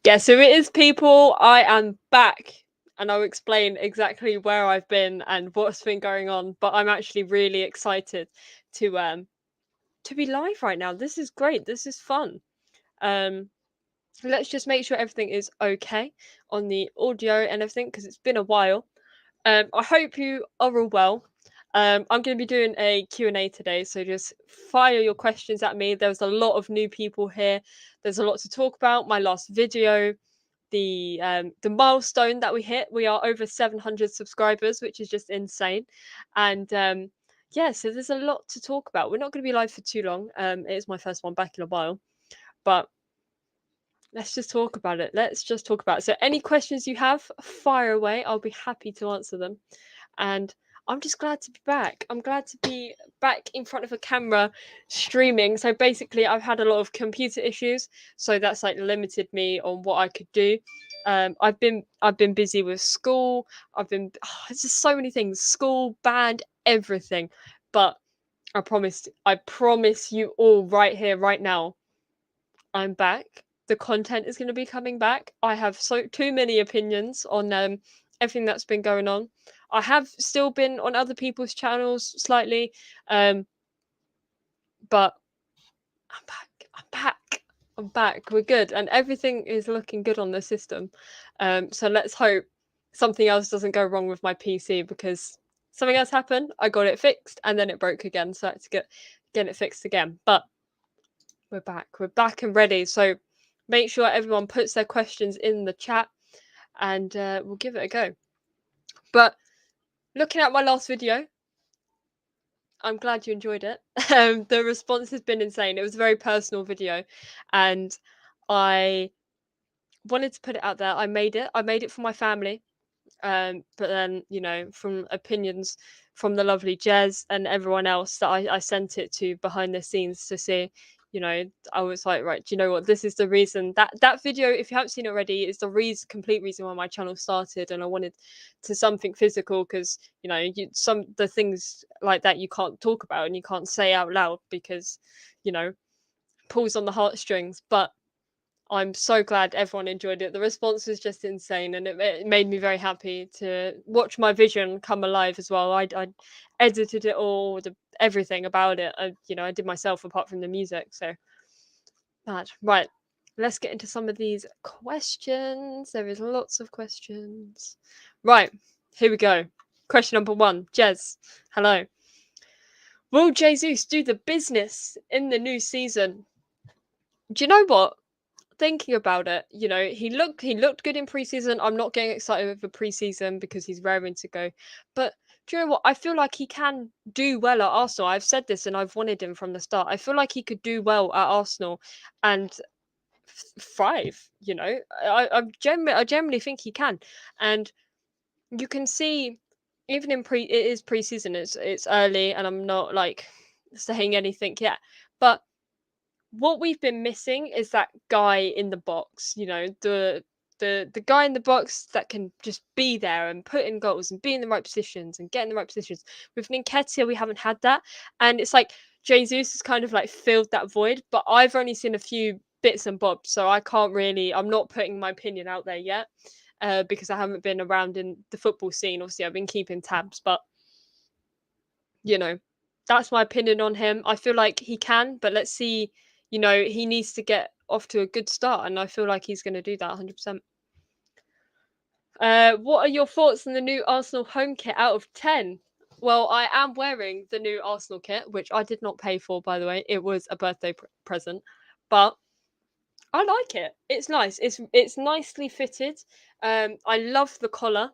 Guess who it is, people? I am back, and I'll explain exactly where I've been and what's been going on. But I'm actually really excited to be live right now. This is great. This is fun. Um, let's just make sure everything is okay on the audio and everything because it's been a while. I hope you are all well. I'm going to be doing a Q&A today, so just fire your questions at me. There's a lot of new people here. There's a lot to talk about. My last video, the milestone that we hit. We are over 700 subscribers, which is just insane. And yeah, so there's a lot to talk about. We're not going to be live for too long. It is my first one back in a while, but let's just talk about it. Let's just talk about it. So any questions you have, fire away. I'll be happy to answer them. And I'm just glad to be back. I'm glad to be back in front of a camera streaming. So basically, I've had a lot of computer issues, so that's like limited me on what I could do. I've been busy with school. It's just so many things: school, band, everything. But I promise you all right here, right now, I'm back. The content is going to be coming back. I have too many opinions on everything that's been going on. I have still been on other people's channels slightly, but I'm back. I'm back. I'm back. We're good, and everything is looking good on the system. So let's hope something else doesn't go wrong with my PC because something else happened. I got it fixed, and then it broke again, so I had to get it fixed again. But we're back. We're back and ready. So make sure everyone puts their questions in the chat, and we'll give it a go. But looking at my last video, I'm glad you enjoyed it. The response has been insane. It was a very personal video, and I wanted to put it out there. I made it. I made it for my family. But then, from opinions from the lovely Jez and everyone else that I sent it to behind the scenes to see, I was like, right, do you know what? This is the reason that video, if you haven't seen it already, is the complete reason why my channel started, and I wanted to something physical because some the things like that you can't talk about and you can't say out loud because pulls on the heartstrings, but I'm so glad everyone enjoyed it. The response was just insane, and it made me very happy to watch my vision come alive as well. I edited it all, everything about it. I did myself apart from the music. So bad. Right, let's get into some of these questions. There is lots of questions. Right, here we go. Question number 1, Jez. Hello. Will Jesus do the business in the new season? Do you know what? Thinking about it, he looked good in preseason. I'm not getting excited over preseason because he's raring to go. But do you know what? I feel like he can do well at Arsenal. I've said this and I've wanted him from the start. I feel like he could do well at Arsenal and thrive. I generally think he can, and you can see even it is preseason. It's early, and I'm not like saying anything yet, but what we've been missing is that guy in the box, the guy in the box that can just be there and put in goals and be in the right positions and get in the right positions. With Nketiah, we haven't had that, and it's like Jesus has kind of like filled that void. But I've only seen a few bits and bobs, so I can't really. I'm not putting my opinion out there yet because I haven't been around in the football scene. Obviously, I've been keeping tabs, but that's my opinion on him. I feel like he can, but let's see. He needs to get off to a good start, and I feel like he's going to do that 100%. What are your thoughts on the new Arsenal home kit out of 10? Well, I am wearing the new Arsenal kit, which I did not pay for, by the way. It was a birthday present, but I like it. It's nice. It's nicely fitted. I love the collar.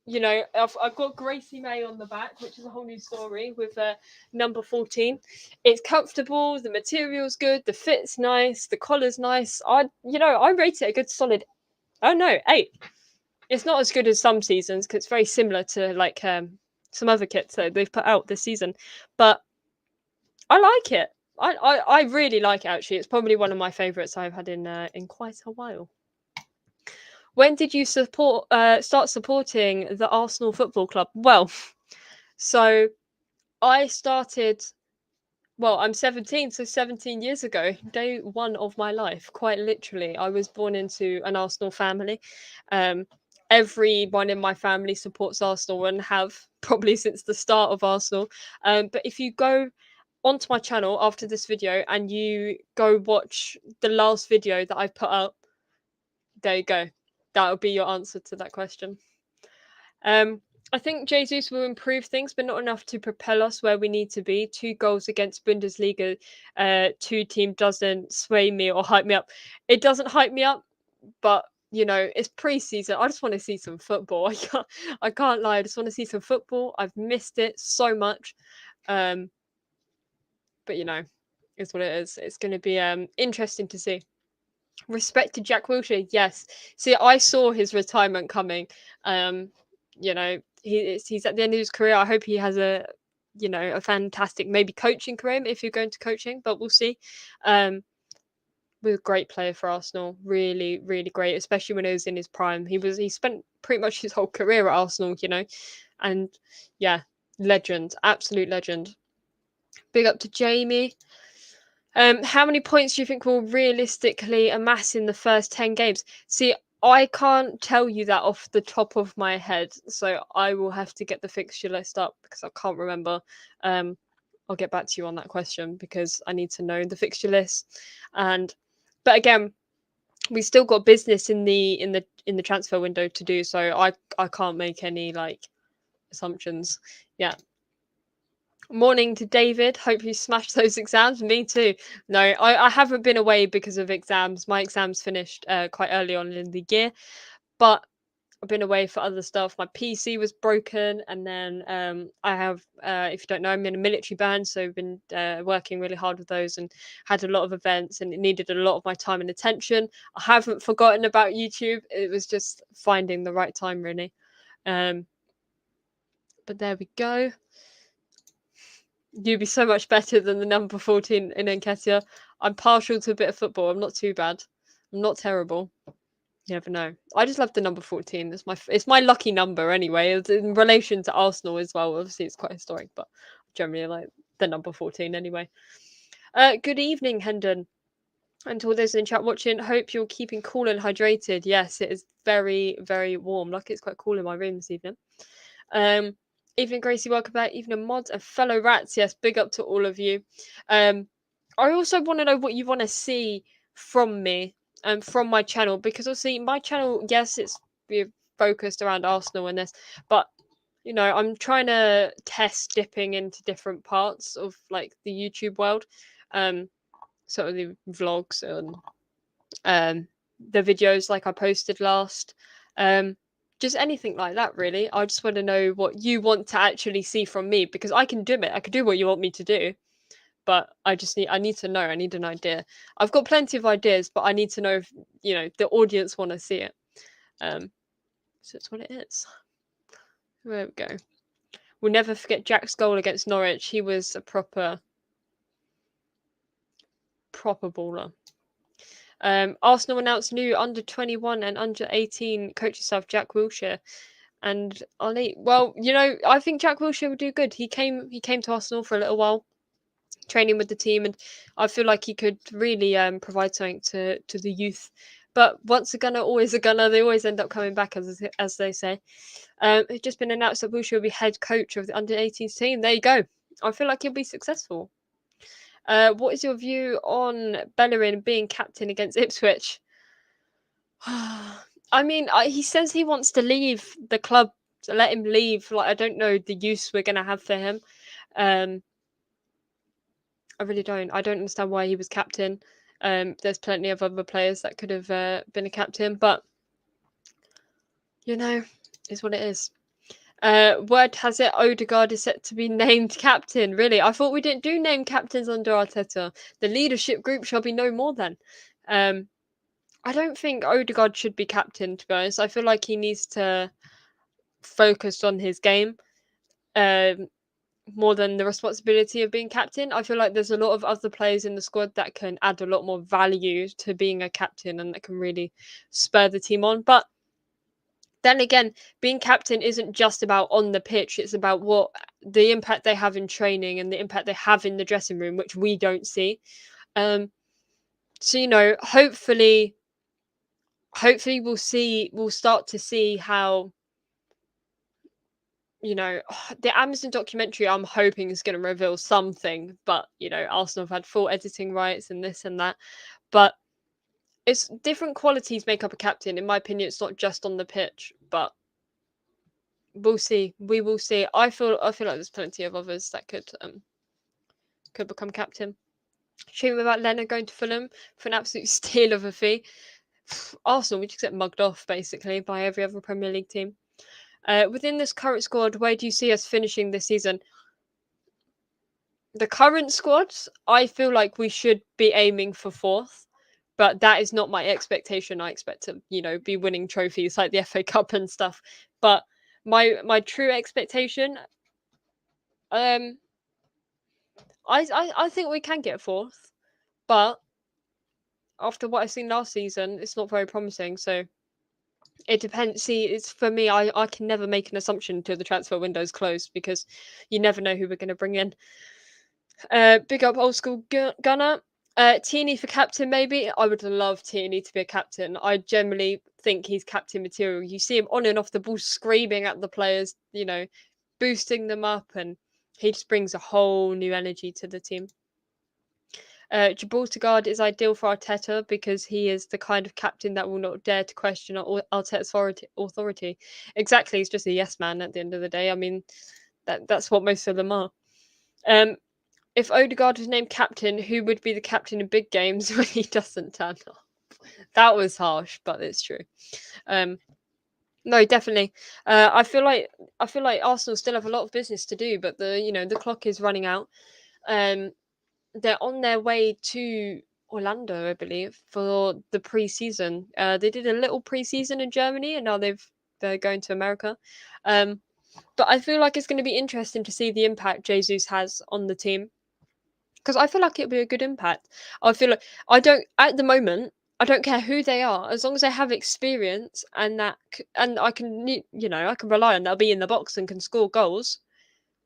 I've got Gracie-Mae on the back, which is a whole new story with number 14. It's comfortable, the material's good, the fit's nice, the collar's nice. I rate it a good solid, 8. It's not as good as some seasons because it's very similar to like some other kits that they've put out this season, but I like it. I really like it, actually. It's probably one of my favourites I've had in quite a while. When did you start supporting the Arsenal Football Club? Well, so I started Well, I'm 17, so 17 years ago, day one of my life, quite literally. I was born into an Arsenal family. Um, Everyone in my family supports Arsenal and have probably since the start of Arsenal. But if you go onto my channel after this video and you go watch the last video that I put up, there you go. That'll be your answer to that question. I think Jesus will improve things, but not enough to propel us where we need to be. 2 goals against Bundesliga, two team doesn't sway me or hype me up. It doesn't hype me up, but it's pre-season. I just want to see some football. I can't lie. I just want to see some football. I've missed it so much. Um, but it's what it is. It's going to be interesting to see. Respect to Jack Wilshere, yes. See, I saw his retirement coming. He's at the end of his career. I hope he has a fantastic maybe coaching career if you're going to coaching, but we'll see. Was a great player for Arsenal, really, really great, especially when he was in his prime. He spent pretty much his whole career at Arsenal, and yeah, legend, absolute legend. Big up to Jamie. How many points do you think we'll realistically amass in the first 10 games? See, I can't tell you that off the top of my head, so I will have to get the fixture list up because I can't remember. I'll get back to you on that question because I need to know the fixture list. But again, we still got business in the transfer window to do, so I can't make any assumptions. Yeah. Morning to David. Hope you smashed those exams. Me too. No, I haven't been away because of exams. My exams finished quite early on in the year, but I've been away for other stuff. My PC was broken, and then I have, if you don't know, I'm in a military band, so I've been working really hard with those and had a lot of events, and it needed a lot of my time and attention. I haven't forgotten about YouTube. It was just finding the right time, really. But there we go. You'd be so much better than the number 14 in Nketiah. I'm partial to a bit of football. I'm not too bad. I'm not terrible. You never know. I just love the number 14. It's my lucky number anyway. It's in relation to Arsenal as well. Obviously, it's quite historic, but generally like the number 14 anyway. Good evening, Hendon. And to all those in chat watching, hope you're keeping cool and hydrated. Yes, it is very, very warm. Lucky it's quite cool in my room this evening. Evening, Gracie. Welcome back. Evening, mods and fellow rats. Yes, big up to all of you. I also want to know what you want to see from me and from my channel, because obviously my channel, yes, it's focused around Arsenal and this, but I'm trying to test dipping into different parts of like the YouTube world, sort of the vlogs and the videos like I posted last. Just anything like that, really. I just want to know what you want to actually see from me, because I can do it. I can do what you want me to do, but I need to know. I need an idea. I've got plenty of ideas, but I need to know if the audience want to see it. So it's what it is. There we go. We'll never forget Jack's goal against Norwich. He was a proper baller. Arsenal announced new under 21 and under 18 coaching staff Jack Wilshere and Ollie. Well, I think Jack Wilshere would do good. He came to Arsenal for a little while, training with the team, and I feel like he could really provide something to the youth. But once a gunner, always a gunner. They always end up coming back, as they say. It's just been announced that Wilshere will be head coach of the under 18s team. There you go. I feel like he'll be successful. What is your view on Bellerin being captain against Ipswich? I mean, he says he wants to leave the club. So let him leave. Like, I don't know the use we're gonna have for him. I really don't. I don't understand why he was captain. There's plenty of other players that could have been a captain, but is what it is. Word has it, Odegaard is set to be named captain. Really? I thought we didn't do name captains under Arteta. The leadership group shall be no more then. I don't think Odegaard should be captain, to be honest. I feel like he needs to focus on his game more than the responsibility of being captain. I feel like there's a lot of other players in the squad that can add a lot more value to being a captain and that can really spur the team on. But then again, being captain isn't just about on the pitch, it's about what the impact they have in training and the impact they have in the dressing room, which we don't see. So hopefully we'll start to see how the Amazon documentary, I'm hoping, is going to reveal something, but Arsenal have had full editing rights and this and that, but it's different qualities make up a captain. In my opinion, it's not just on the pitch, but we'll see. We will see. I feel like there's plenty of others that could become captain. Shame about Leonard going to Fulham for an absolute steal of a fee. Arsenal, we just get mugged off basically by every other Premier League team. Within this current squad, where do you see us finishing this season? The current squad, I feel like we should be aiming for 4th, but that is not my expectation. I expect to, be winning trophies like the FA Cup and stuff. But my true expectation, I think we can get 4th, but after what I've seen last season, it's not very promising. So it depends. See, it's for me. I can never make an assumption until the transfer window's closed because you never know who we're going to bring in. Big up old school Gunner. Tierney for captain, maybe. I would love Tierney to be a captain. I generally think he's captain material. You see him on and off the ball screaming at the players, boosting them up, and he just brings a whole new energy to the team. Gibraltar is ideal for Arteta because he is the kind of captain that will not dare to question Arteta's authority. Exactly, he's just a yes man at the end of the day. I mean, that's what most of them are. If Odegaard was named captain, who would be the captain in big games when he doesn't turn up? That was harsh, but it's true. No, definitely. I feel like Arsenal still have a lot of business to do, but the clock is running out. They're on their way to Orlando, I believe, for the pre-season. They did a little pre-season in Germany, and now they're going to America. But I feel like it's going to be interesting to see the impact Jesus has on the team, because I feel like it'll be a good impact. I feel like at the moment, I don't care who they are, as long as they have experience and I can I can rely on they'll be in the box and can score goals.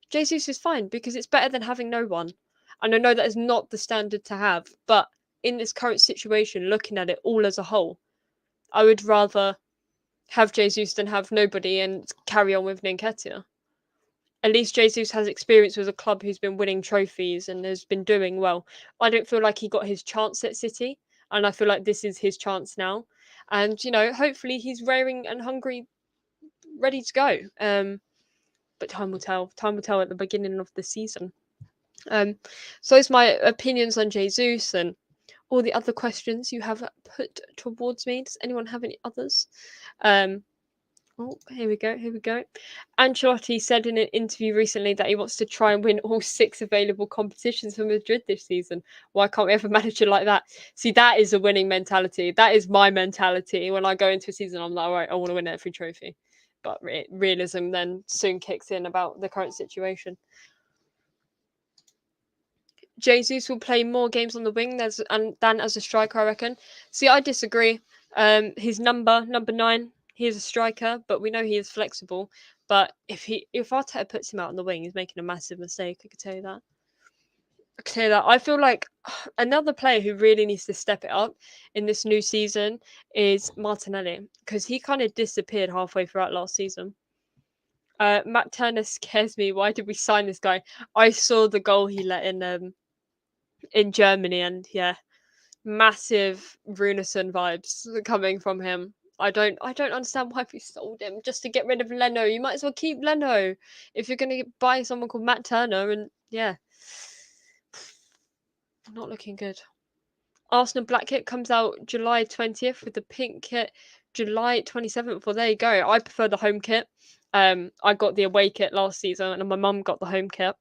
Jesus is fine because it's better than having no one. And I know that is not the standard to have, but in this current situation, looking at it all as a whole, I would rather have Jesus than have nobody and carry on with Nketiah. At least Jesus has experience with a club who's been winning trophies and has been doing well. I don't feel like he got his chance at City, and I feel like this is his chance now. And hopefully he's raring and hungry, ready to go. But time will tell. Time will tell at the beginning of the season. So it's my opinions on Jesus and all the other questions you have put towards me. Does anyone have any others? Oh, here we go. Ancelotti said in an interview recently that he wants to try and win all 6 available competitions for Madrid this season. Why can't we have a manager like that? See, that is a winning mentality. That is my mentality. When I go into a season, I'm like, all right, I want to win every trophy. But realism then soon kicks in about the current situation. Jesus will play more games on the wing than as a striker, I reckon. See, I disagree. His number 9, he is a striker, but we know he is flexible. But if Arteta puts him out on the wing, he's making a massive mistake. I could tell you that. I feel like another player who really needs to step it up in this new season is Martinelli, because he kind of disappeared halfway throughout last season. Matt Turner scares me. Why did we sign this guy? I saw the goal he let in Germany, and yeah, massive Runason vibes coming from him. I don't understand why we sold him just to get rid of Leno. You might as well keep Leno if you're going to buy someone called Matt Turner. And yeah, not looking good. Arsenal black kit comes out July 20th with the pink kit July 27th. Well, there you go. I prefer the home kit. I got the away kit last season, and my mum got the home kit.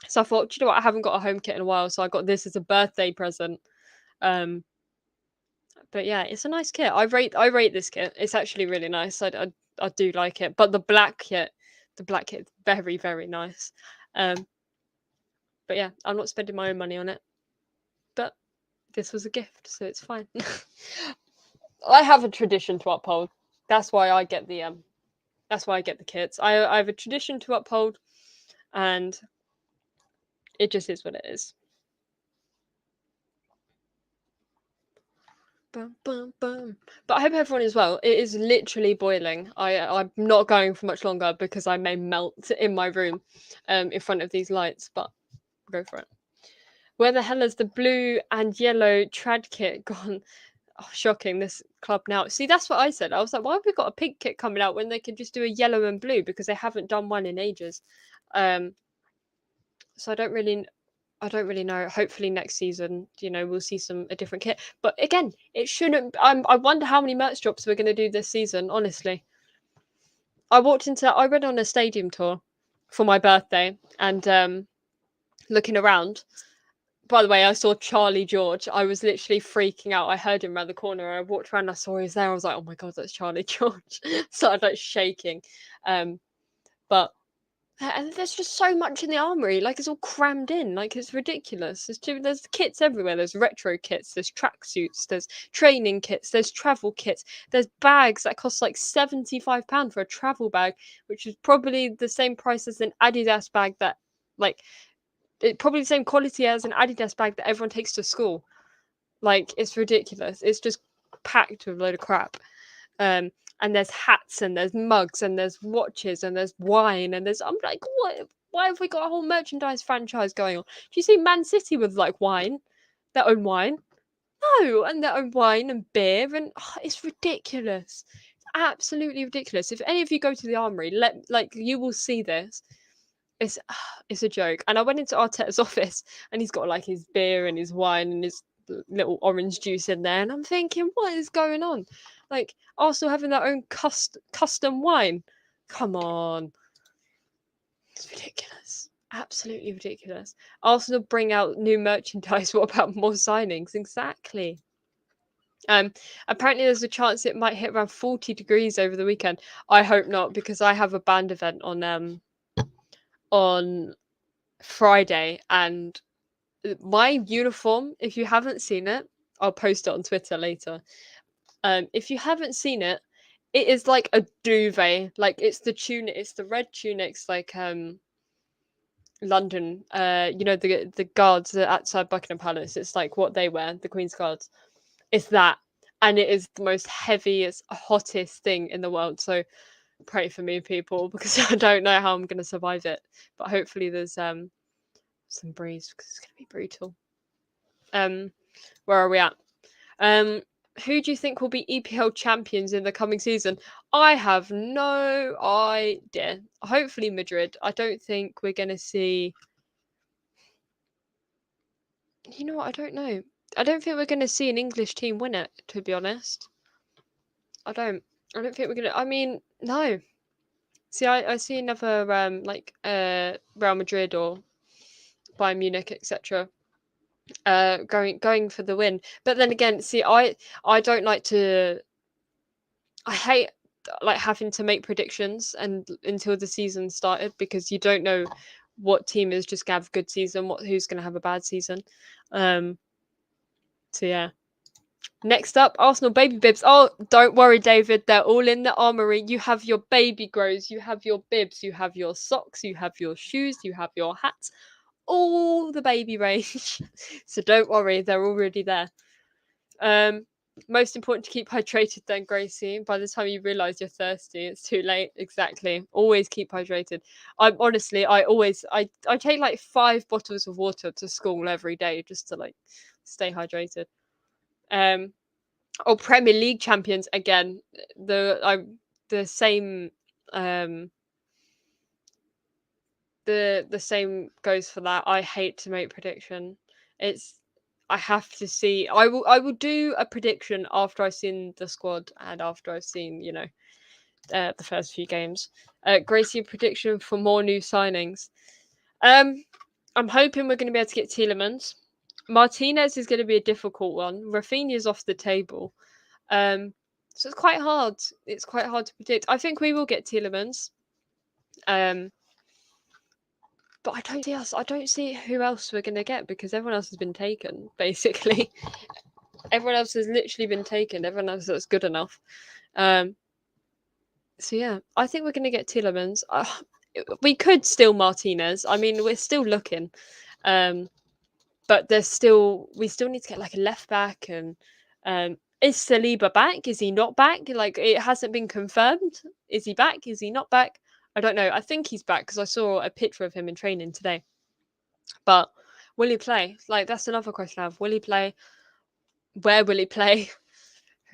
So I thought, do you know what? I haven't got a home kit in a while, so I got this as a birthday present. But yeah, it's a nice kit. I rate this kit. It's actually really nice. I do like it. But the black kit is very, very nice. But yeah, I'm not spending my own money on it. But this was a gift, so it's fine. I have a tradition to uphold. That's why I get the kits. I have a tradition to uphold, and it just is what it is. Bum, bum, bum. But I hope everyone is well. It is literally boiling. I'm not going for much longer because I may melt in my room, in front of these lights. But go for it. Where the hell is the blue and yellow trad kit gone? Oh, shocking! This club now. See, that's what I said. I was like, why have we got a pink kit coming out when they could just do a yellow and blue, because they haven't done one in ages. So I don't really know. Hopefully next season, we'll see a different kit. But again, it shouldn't. I wonder how many merch drops we're going to do this season. Honestly, I went on a stadium tour for my birthday, and looking around. By the way, I saw Charlie George. I was literally freaking out. I heard him around the corner. I walked around. I saw he was there. I was like, "Oh my god, that's Charlie George!" Started like shaking. But and there's just so much in the armory. Like, it's all crammed in. Like, it's ridiculous. There's kits everywhere. There's retro kits. There's tracksuits. There's training kits. There's travel kits. There's bags that cost like £75 for a travel bag, which is probably the same price as an Adidas bag that, like, probably the same quality as an Adidas bag that everyone takes to school. Like, it's ridiculous. It's just packed with a load of crap. And there's hats and there's mugs and there's watches and there's wine and I'm like, what? Why have we got a whole merchandise franchise going on? Do you see Man City with like wine, their own wine? No, and their own wine and beer, and it's ridiculous. It's absolutely ridiculous. If any of you go to the armory, you will see this. It's it's a joke. And I went into Arteta's office and he's got like his beer and his wine and his little orange juice in there, and I'm thinking, what is going on? Like, Arsenal having their own custom wine. Come on. It's ridiculous. Absolutely ridiculous. Arsenal bring out new merchandise. What about more signings? Exactly. Apparently there's a chance it might hit around 40 degrees over the weekend. I hope not, because I have a band event on Friday, and my uniform, if you haven't seen it, I'll post it on Twitter later. If you haven't seen it, it is like a duvet. Like, it's the red tunics, like London. The guards outside Buckingham Palace. It's like what they wear, the Queen's Guards. It's that, and it is the most heaviest, hottest thing in the world. So pray for me, people, because I don't know how I'm gonna survive it. But hopefully there's some breeze, because it's gonna be brutal. Where are we at? Who do you think will be EPL champions in the coming season? I have no idea. Hopefully Madrid. I don't think we're going to see... You know what? I don't know. I don't think we're going to see an English team win it, to be honest. I don't think we're going to... I mean, no. See, I see another, Real Madrid or Bayern Munich, etc. Going for the win. But then again, see, I don't like to... I hate like having to make predictions and until the season started, because you don't know what team is just gonna have a good season, who's gonna have a bad season. So yeah. Next up, Arsenal baby bibs. Oh, don't worry, David. They're all in the armory. You have your baby grows, you have your bibs, you have your socks, you have your shoes, you have your hats, all the baby range. So don't worry, they're already there. Most important to keep hydrated then, Gracie. By the time you realise you're thirsty, it's too late. Exactly. Always keep hydrated. I take like 5 bottles of water to school every day just to like stay hydrated. Premier League champions again. The same the same goes for that. I hate to make prediction. I have to see. I will do a prediction after I've seen the squad and after I've seen, the first few games. Gracie, prediction for more new signings. I'm hoping we're going to be able to get Tielemans. Martinez is going to be a difficult one. Rafinha's off the table. So it's quite hard. It's quite hard to predict. I think we will get Tielemans. But I don't see who else we're going to get, because everyone else has been taken, basically. Everyone else has literally been taken. Everyone else that's good enough. So yeah, I think we're going to get Tielemans. We could steal Martinez. I mean, we're still looking, um, but we still need to get like a left back. And is Saliba back? Is he not back? Like, it hasn't been confirmed. Is he back? Is he not back? I don't know. I think he's back because I saw a picture of him in training today. But will he play? Like, that's another question I have. Will he play? Where will he play?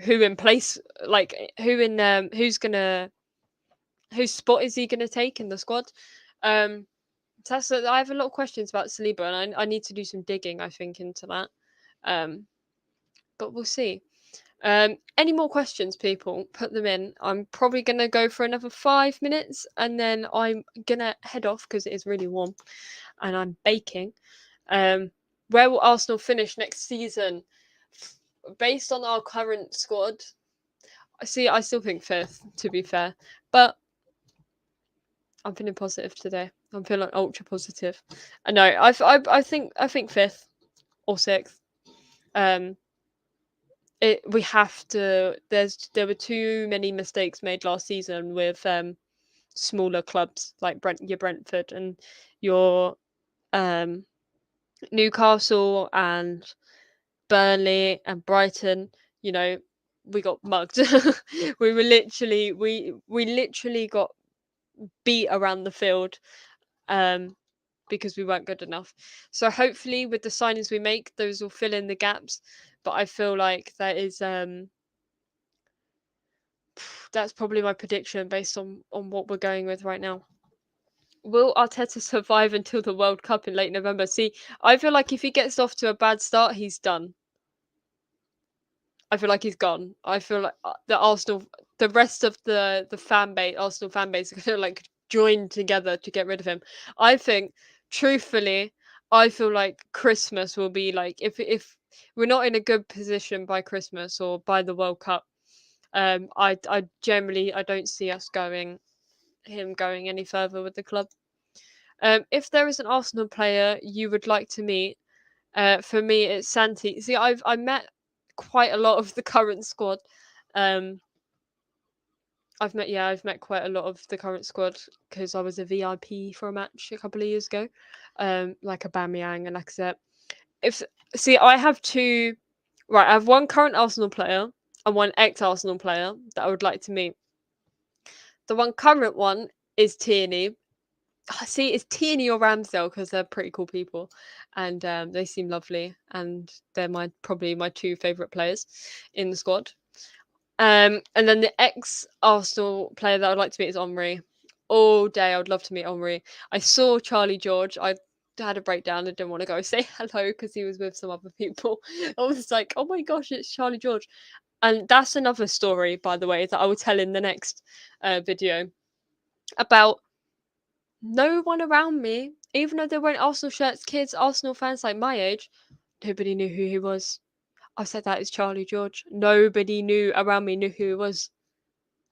Who in place? Like, whose spot is he gonna take in the squad? I have a lot of questions about Saliba, and I need to do some digging, I think, into that. But we'll see. Any more questions, people? Put them in. I'm probably gonna go for another 5 minutes, and then I'm gonna head off because it is really warm, and I'm baking. Where will Arsenal finish next season? Based on our current squad, I still think fifth, to be fair, but I'm feeling positive today. I'm feeling ultra positive. I know. I think fifth or sixth. We have to. There were too many mistakes made last season with smaller clubs like your Brentford and your Newcastle and Burnley and Brighton. You know, we got mugged. We literally got beat around the field. Because we weren't good enough. So hopefully with the signings we make, those will fill in the gaps. But I feel like that is that's probably my prediction based on what we're going with right now. Will Arteta survive until the World Cup in late November? See, I feel like if he gets off to a bad start, he's done. I feel like he's gone. I feel like the rest of the fan base, Arsenal fan base, are gonna like join together to get rid of him. I think, truthfully, I feel like Christmas will be like if we're not in a good position by Christmas or by the World Cup. I generally I don't see him going any further with the club. If there is an Arsenal player you would like to meet, for me, it's Santi. See, I met quite a lot of the current squad. Um, I've met quite a lot of the current squad because I was a VIP for a match a couple of years ago. Like Aubameyang and Lacazette. If See, I have two. Right, I have one current Arsenal player and one ex-Arsenal player that I would like to meet. The one current one is Tierney. See, it's Tierney or Ramsdale because they're pretty cool people, and they seem lovely, and they're probably my two favorite players in the squad. And then the ex Arsenal player that I'd like to meet is Omri. All day, I would love to meet Omri. I saw Charlie George. I had a breakdown. I didn't want to go say hello because he was with some other people. I was like, oh my gosh, it's Charlie George. And that's another story, by the way, that I will tell in the next video about no one around me, even though they weren't Arsenal shirts, kids, Arsenal fans like my age, nobody knew who he was. I said that is Charlie George. Nobody knew around me knew who he was.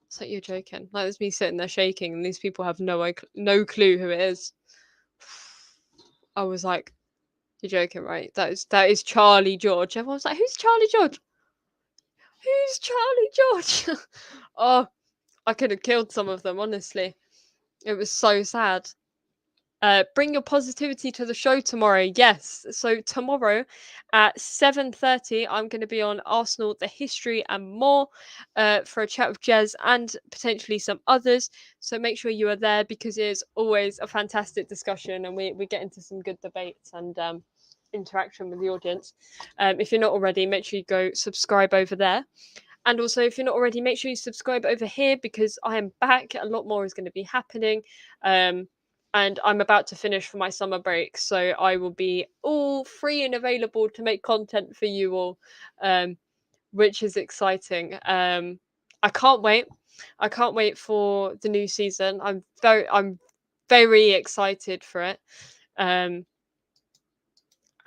It's like, you're joking. Like, it's me sitting there shaking, and these people have no clue who it is. I was like, you're joking, right? That is Charlie George. Everyone's like, who's Charlie George? Who's Charlie George? Oh, I could have killed some of them, honestly. It was so sad. Bring your positivity to the show tomorrow. Yes. So tomorrow at 7:30, I'm going to be on Arsenal, the history and more, for a chat with Jez and potentially some others. So make sure you are there because it is always a fantastic discussion, and we get into some good debates and interaction with the audience. If you're not already, make sure you go subscribe over there. And also, if you're not already, make sure you subscribe over here because I am back. A lot more is going to be happening. And I'm about to finish for my summer break, so I will be all free and available to make content for you all, which is exciting. I can't wait. I can't wait for the new season. I'm very excited for it.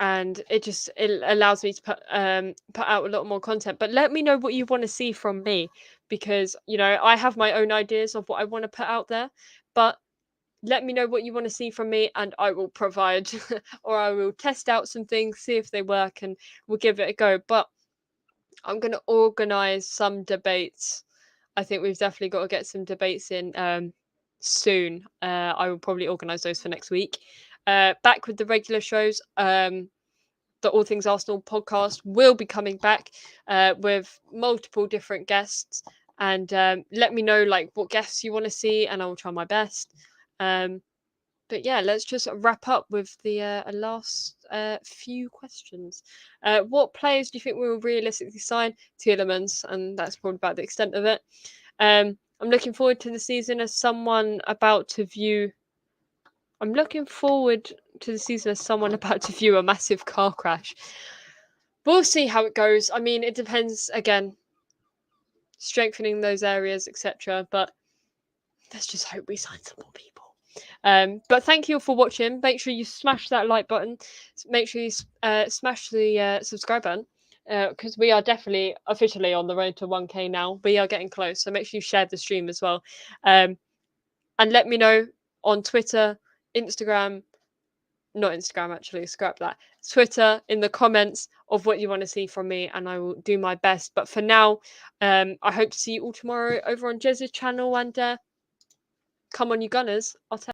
And it allows me to put out a lot more content. But let me know what you want to see from me, because I have my own ideas of what I want to put out there, but let me know what you want to see from me and I will provide or I will test out some things, see if they work, and we'll give it a go. But I'm going to organize some debates. I think we've definitely got to get some debates in soon. I will probably organise those for next week. Back with the regular shows. The All Things Arsenal podcast will be coming back with multiple different guests. And let me know like what guests you want to see, and I will try my best. But yeah, let's just wrap up with the last few questions. What players do you think we will realistically sign? Tielemans, and that's probably about the extent of it. I'm looking forward to the season as someone about to view. I'm looking forward to the season as someone about to view a massive car crash. We'll see how it goes. I mean, it depends again, strengthening those areas, etc. But let's just hope we sign some more people. But thank you for watching. Make sure you smash that like button. Make sure you smash the subscribe button because we are definitely officially on the road to 1K now. We are getting close, so make sure you share the stream as well. And let me know on Twitter, Instagram, not Instagram actually, scrap that. Twitter in the comments of what you want to see from me, and I will do my best. But for now, I hope to see you all tomorrow over on Jez's channel, and come on, you Gunners. I'll tell